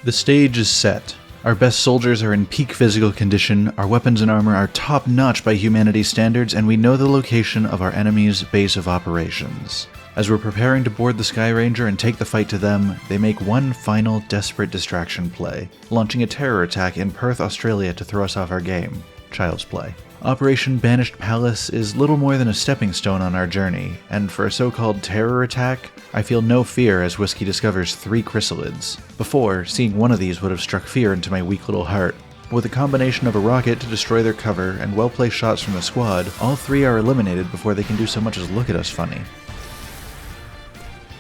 The stage is set. Our best soldiers are in peak physical condition, our weapons and armor are top-notch by humanity's standards, and we know the location of our enemy's base of operations. As we're preparing to board the Sky Ranger and take the fight to them, they make one final desperate distraction play, launching a terror attack in Perth, Australia to throw us off our game. Child's play. Operation Banished Palace is little more than a stepping stone on our journey, and for a so-called terror attack, I feel no fear as Whiskey discovers 3 chrysalids. Before, seeing one of these would have struck fear into my weak little heart. With a combination of a rocket to destroy their cover and well-placed shots from the squad, all 3 are eliminated before they can do so much as look at us funny.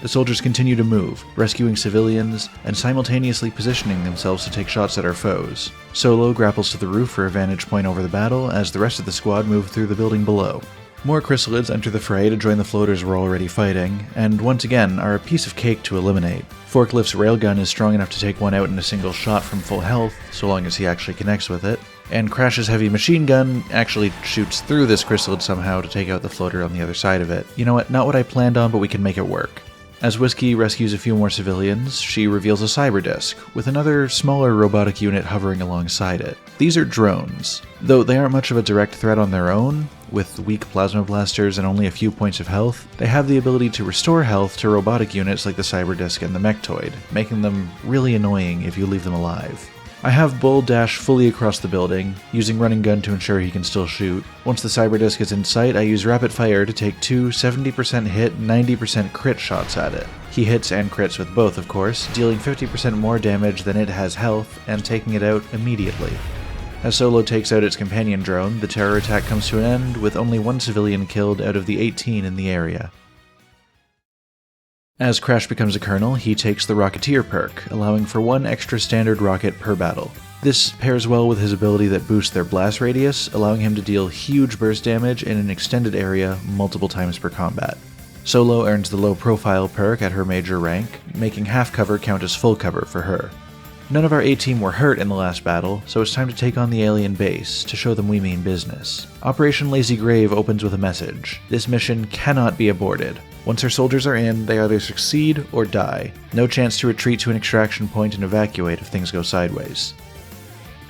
The soldiers continue to move, rescuing civilians, and simultaneously positioning themselves to take shots at our foes. Solo grapples to the roof for a vantage point over the battle as the rest of the squad move through the building below. More chrysalids enter the fray to join the floaters we're already fighting, and once again are a piece of cake to eliminate. Forklift's railgun is strong enough to take one out in a single shot from full health, so long as he actually connects with it, and Crash's heavy machine gun actually shoots through this chrysalid somehow to take out the floater on the other side of it. You know what, not what I planned on, but we can make it work. As Whiskey rescues a few more civilians, she reveals a cyber disc, with another smaller robotic unit hovering alongside it. These are drones. Though they aren't much of a direct threat on their own, with weak plasma blasters and only a few points of health, they have the ability to restore health to robotic units like the cyber disc and the mechtoid, making them really annoying if you leave them alive. I have Bull dash fully across the building, using running gun to ensure he can still shoot. Once the cyber disc is in sight, I use rapid fire to take 2 70% hit, 90% crit shots at it. He hits and crits with both, of course, dealing 50% more damage than it has health, and taking it out immediately. As Solo takes out its companion drone, the terror attack comes to an end, with only 1 civilian killed out of the 18 in the area. As Crash becomes a colonel, he takes the Rocketeer perk, allowing for 1 extra standard rocket per battle. This pairs well with his ability that boosts their blast radius, allowing him to deal huge burst damage in an extended area multiple times per combat. Solo earns the low profile perk at her major rank, making half cover count as full cover for her. None of our A-team were hurt in the last battle, so it's time to take on the alien base, to show them we mean business. Operation Lazy Grave opens with a message. This mission cannot be aborted. Once our soldiers are in, they either succeed or die. No chance to retreat to an extraction point and evacuate if things go sideways.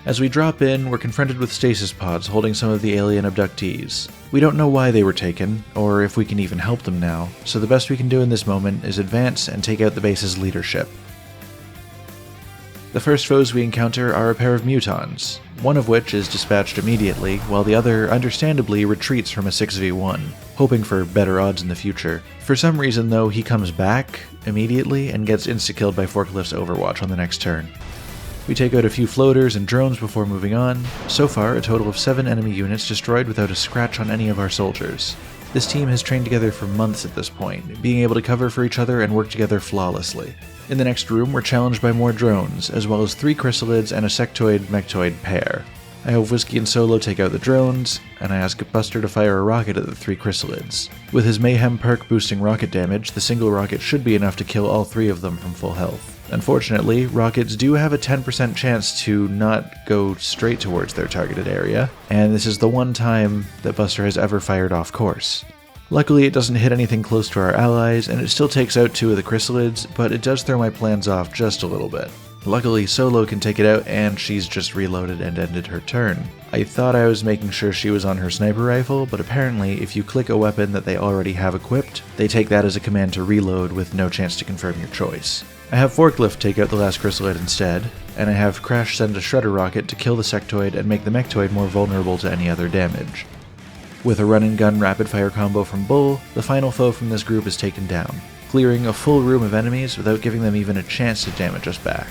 As we drop in, we're confronted with stasis pods holding some of the alien abductees. We don't know why they were taken, or if we can even help them now, so the best we can do in this moment is advance and take out the base's leadership. The first foes we encounter are a pair of mutons, one of which is dispatched immediately, while the other understandably retreats from a 6v1, hoping for better odds in the future. For some reason though, he comes back immediately and gets insta-killed by Forklift's Overwatch on the next turn. We take out a few floaters and drones before moving on. So far, a total of 7 enemy units destroyed without a scratch on any of our soldiers. This team has trained together for months at this point, being able to cover for each other and work together flawlessly. In the next room, we're challenged by more drones, as well as 3 chrysalids and a sectoid-mechtoid pair. I have Whiskey and Solo take out the drones, and I ask Buster to fire a rocket at the 3 chrysalids. With his Mayhem perk boosting rocket damage, the single rocket should be enough to kill all 3 of them from full health. Unfortunately, rockets do have a 10% chance to not go straight towards their targeted area, and this is the one time that Buster has ever fired off course. Luckily, it doesn't hit anything close to our allies, and it still takes out 2 of the chrysalids, but it does throw my plans off just a little bit. Luckily, Solo can take it out, and she's just reloaded and ended her turn. I thought I was making sure she was on her sniper rifle, but apparently if you click a weapon that they already have equipped, they take that as a command to reload with no chance to confirm your choice. I have Forklift take out the last chrysalid instead, and I have Crash send a shredder rocket to kill the sectoid and make the mechtoid more vulnerable to any other damage. With a run-and-gun rapid-fire combo from Bull, the final foe from this group is taken down, clearing a full room of enemies without giving them even a chance to damage us back.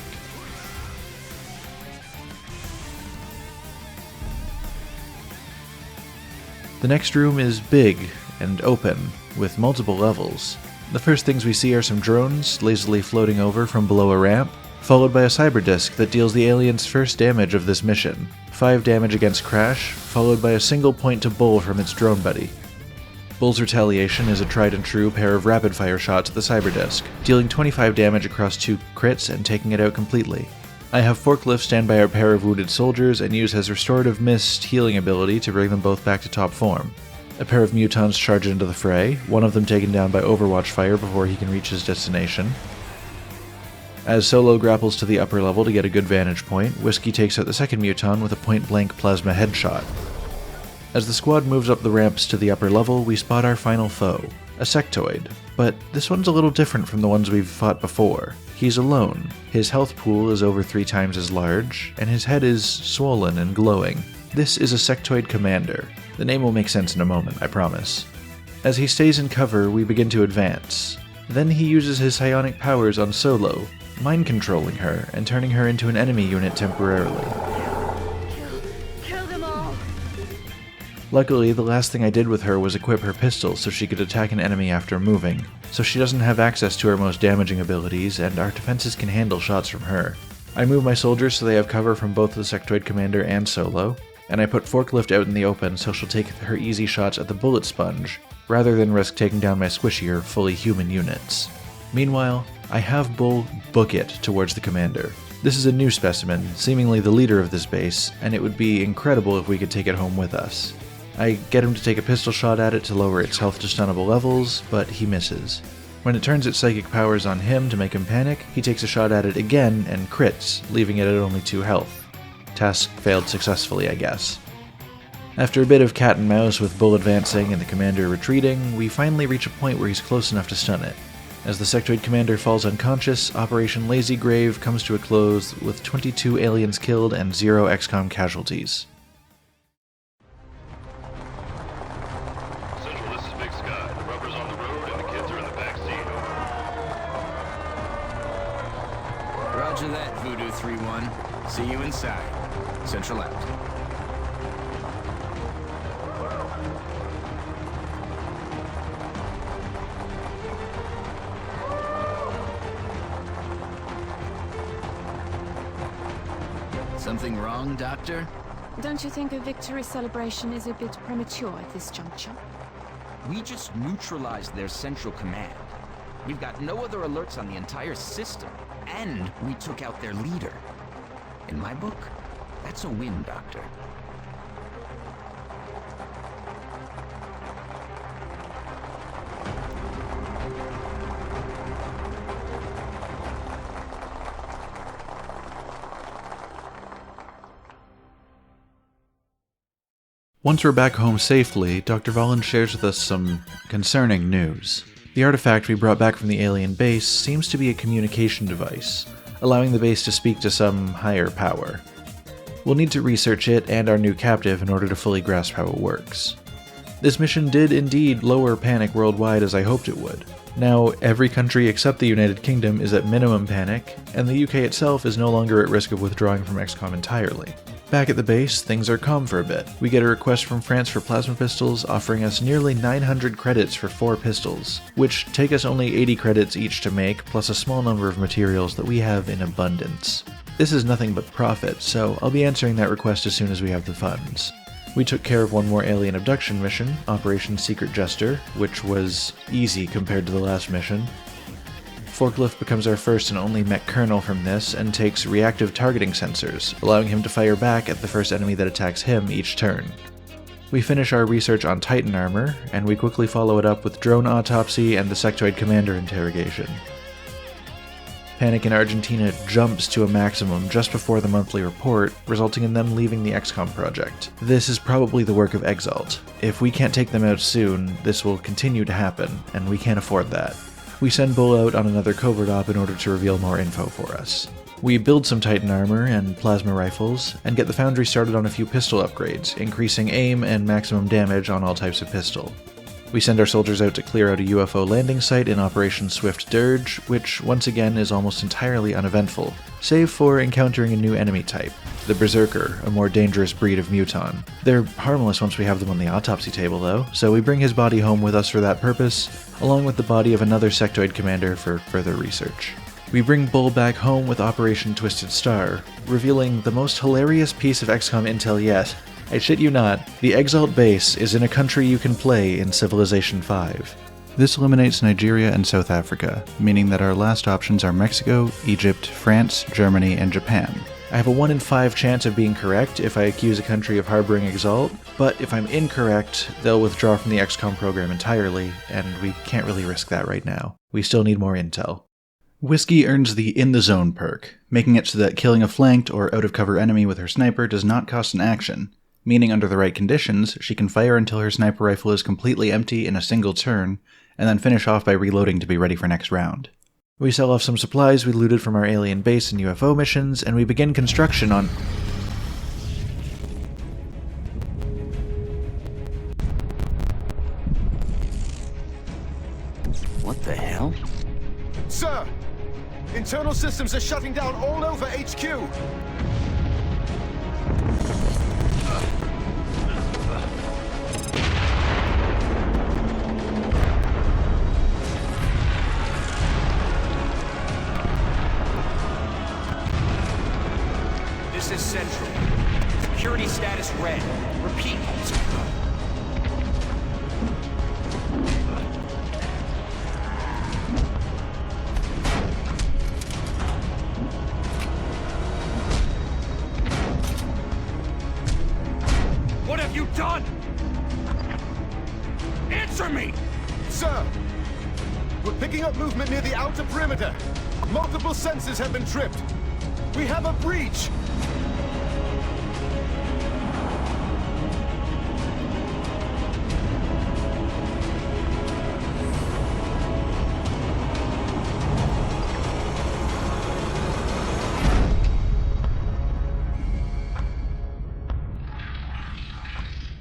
The next room is big and open, with multiple levels. The first things we see are some drones lazily floating over from below a ramp, followed by a cyber disc that deals the alien's first damage of this mission. 5 damage against Crash, followed by a single point to Bull from its drone buddy. Bull's retaliation is a tried and true pair of rapid fire shots at the cyber disc, dealing 25 damage across 2 crits and taking it out completely. I have Forklift stand by our pair of wounded soldiers and use his restorative mist healing ability to bring them both back to top form. A pair of mutons charge into the fray, one of them taken down by Overwatch fire before he can reach his destination. As Solo grapples to the upper level to get a good vantage point, Whiskey takes out the second Muton with a point-blank plasma headshot. As the squad moves up the ramps to the upper level, we spot our final foe, a sectoid. But this one's a little different from the ones we've fought before. He's alone, his health pool is over 3 times as large, and his head is swollen and glowing. This is a sectoid commander. The name will make sense in a moment, I promise. As he stays in cover, we begin to advance. Then he uses his psionic powers on Solo, mind-controlling her and turning her into an enemy unit temporarily. Kill them all! Luckily, the last thing I did with her was equip her pistol so she could attack an enemy after moving, so she doesn't have access to her most damaging abilities, and our defenses can handle shots from her. I move my soldiers so they have cover from both the sectoid commander and Solo, and I put Forklift out in the open so she'll take her easy shots at the bullet sponge, rather than risk taking down my squishier, fully human units. Meanwhile, I have Bull book it towards the commander. This is a new specimen, seemingly the leader of this base, and it would be incredible if we could take it home with us. I get him to take a pistol shot at it to lower its health to stunnable levels, but he misses. When it turns its psychic powers on him to make him panic, he takes a shot at it again and crits, leaving it at only 2 health. Task failed successfully, I guess. After a bit of cat and mouse with Bull advancing and the commander retreating, we finally reach a point where he's close enough to stun it. As the sectoid commander falls unconscious, Operation Lazy Grave comes to a close with 22 aliens killed and 0 XCOM casualties. Central, this is Big Sky. The rubber's on the road and the kids are in the back seat. Roger that, Voodoo 3-1. See you inside. Central out. Something wrong, Doctor? Don't you think a victory celebration is a bit premature at this juncture? We just neutralized their central command. We've got no other alerts on the entire system, and we took out their leader. In my book, that's a win, Doctor. Once we're back home safely, Dr. Valen shares with us some concerning news. The artifact we brought back from the alien base seems to be a communication device, allowing the base to speak to some higher power. We'll need to research it and our new captive in order to fully grasp how it works. This mission did indeed lower panic worldwide as I hoped it would. Now, every country except the United Kingdom is at minimum panic, and the UK itself is no longer at risk of withdrawing from XCOM entirely. Back at the base, things are calm for a bit. We get a request from France for plasma pistols, offering us nearly 900 credits for 4 pistols, which take us only 80 credits each to make, plus a small number of materials that we have in abundance. This is nothing but profit, so I'll be answering that request as soon as we have the funds. We took care of one more alien abduction mission, Operation Secret Jester, which was easy compared to the last mission. Forklift becomes our first and only mech colonel from this and takes reactive targeting sensors, allowing him to fire back at the first enemy that attacks him each turn. We finish our research on Titan armor, and we quickly follow it up with drone autopsy and the sectoid commander interrogation. Panic in Argentina jumps to a maximum just before the monthly report, resulting in them leaving the XCOM project. This is probably the work of EXALT. If we can't take them out soon, this will continue to happen, and we can't afford that. We send Bull out on another covert op in order to reveal more info for us. We build some Titan armor and plasma rifles, and get the foundry started on a few pistol upgrades, increasing aim and maximum damage on all types of pistol. We send our soldiers out to clear out a UFO landing site in Operation Swift Dirge, which once again is almost entirely uneventful, save for encountering a new enemy type, the Berserker, a more dangerous breed of muton. They're harmless once we have them on the autopsy table though, so we bring his body home with us for that purpose, along with the body of another sectoid commander for further research. We bring Bull back home with Operation Twisted Star, revealing the most hilarious piece of XCOM intel yet. I shit you not, the EXALT base is in a country you can play in Civilization 5. This eliminates Nigeria and South Africa, meaning that our last options are Mexico, Egypt, France, Germany, and Japan. I have a 1 in 5 chance of being correct if I accuse a country of harboring EXALT, but if I'm incorrect, they'll withdraw from the XCOM program entirely, and we can't really risk that right now. We still need more intel. Whiskey earns the In the Zone perk, making it so that killing a flanked or out-of-cover enemy with her sniper does not cost an action, meaning under the right conditions, she can fire until her sniper rifle is completely empty in a single turn, and then finish off by reloading to be ready for next round. We sell off some supplies we looted from our alien base and UFO missions, and we begin construction on... What the hell? Sir! Internal systems are shutting down all over HQ! This is Central. Security status red. Repeat. What have you done? Answer me! Sir! We're picking up movement near the outer perimeter. Multiple sensors have been tripped. We have a breach!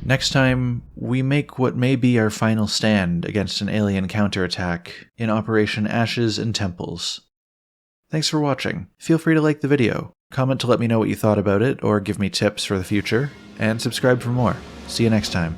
Next time, we make what may be our final stand against an alien counterattack in Operation Ashes and Temples. Thanks for watching. Feel free to like the video, comment to let me know what you thought about it or give me tips for the future, and subscribe for more. See you next time.